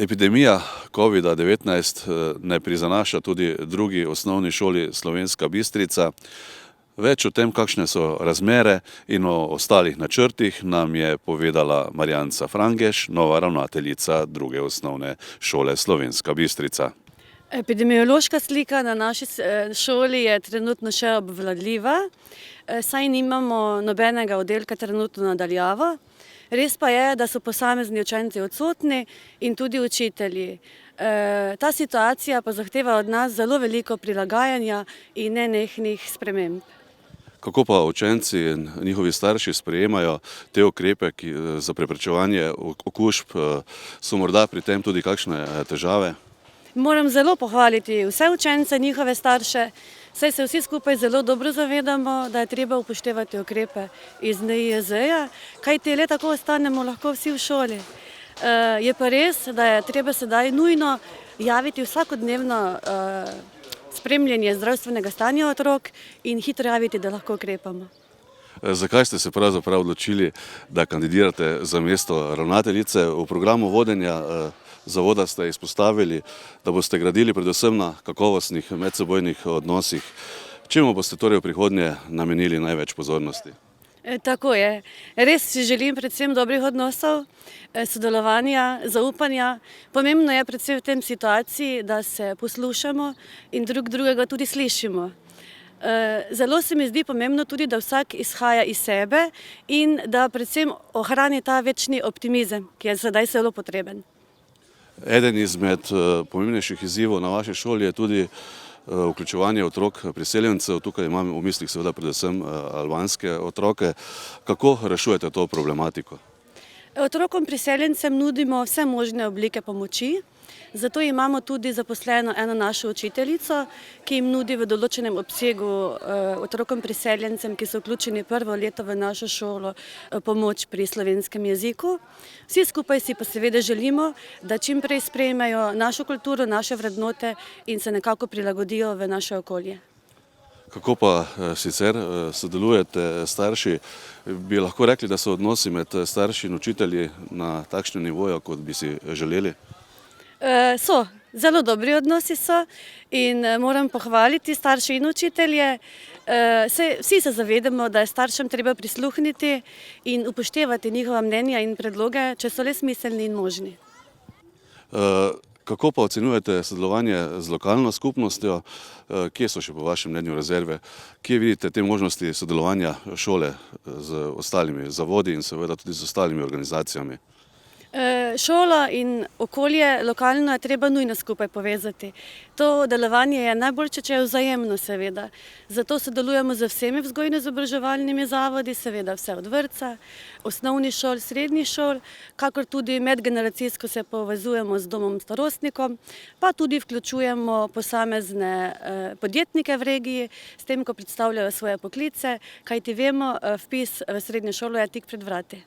Epidemija covida-19 ne prizanaša tudi drugi osnovni šoli Slovenska Bistrica. Več o tem, kakšne so razmere in o ostalih načrtih, nam je povedala Marjanca Frangeš, nova ravnateljica druge osnovne šole Slovenska Bistrica. Epidemiološka slika na naši šoli je trenutno še obvladljiva, saj nimamo nobenega oddelka trenutno na daljavo. Res pa je, da so posamezni učenci odsotni in tudi učitelji. Ta situacija pa zahteva od nas zelo veliko prilagajanja in nenehnih sprememb. Kako pa učenci in njihovi starši sprejemajo te ukrepe za preprečevanje okužb? So morda pri tem tudi kakšne težave? Moram zelo pohvaliti vse učence, njihove starše, saj se vsi skupaj zelo dobro zavedamo, da je treba upoštevati ukrepe iz NIJZ-ja, kajti le tako ostanemo lahko vsi v šoli. Je pa res, da je treba sedaj nujno javiti vsakodnevno spremljanje zdravstvenega stanja otrok in hitro javiti, da lahko ukrepamo. Zakaj ste se pravzaprav odločili, da kandidirate za mesto ravnateljice? V programu vodenja zavoda ste izpostavili, da boste gradili predvsem na kakovostnih medsebojnih odnosih. Čemu boste torej v prihodnje namenili največ pozornosti? Tako je. Res si želim predvsem dobrih odnosov, sodelovanja, zaupanja. Pomembno je predvsem v tem situaciji, da se poslušamo in drug drugega tudi slišimo. Zelo se mi zdi pomembno tudi, da vsak izhaja iz sebe in da predvsem ohrani ta večni optimizem, ki je sedaj zelo potreben. Eden izmed pomembnejših izzivov na vaši šoli je tudi vključevanje otrok priseljencev. Tukaj imam v mislih seveda predvsem albanske otroke. Kako rešujete to problematiko? Otrokom priseljencem nudimo vse možne oblike pomoči, zato imamo tudi zaposleno eno našo učiteljico, ki jim nudi v določenem obsegu otrokom priseljencem, ki so vključeni prvo leto v našo šolo, pomoč pri slovenskem jeziku. Vsi skupaj si pa seveda želimo, da čim prej sprejmejo našo kulturo, naše vrednote in se nekako prilagodijo v naše okolje. Kako pa sicer sodelujete starši? Bi lahko rekli, da so odnosi med starši in učitelji na takšnem nivoju, kot bi si želeli? So, zelo dobri odnosi so in moram pohvaliti starše in učitelje. Vsi se zavedamo, da je staršem treba prisluhniti in upoštevati njihova mnenja in predloge, če so le smiselni in možni. Kako pa ocenjujete sodelovanje z lokalno skupnostjo? Kje so še po vašem mnenju rezerve? Kje vidite te možnosti sodelovanja šole z ostalimi zavodi in seveda tudi z ostalimi organizacijami? Šola in okolje lokalno je treba nujno skupaj povezati. To delovanje je najboljše, če je vzajemno seveda. Zato sodelujemo z vsemi vzgojno-izobraževalnimi zavodi, seveda vse od vrtca, osnovnih šol, srednjih šol, kakor tudi medgeneracijsko se povezujemo z domom starostnikom, pa tudi vključujemo posamezne podjetnike v regiji, s tem, ko predstavljajo svoje poklice, kajti vemo, vpis v srednjo šolo je tik pred vrati.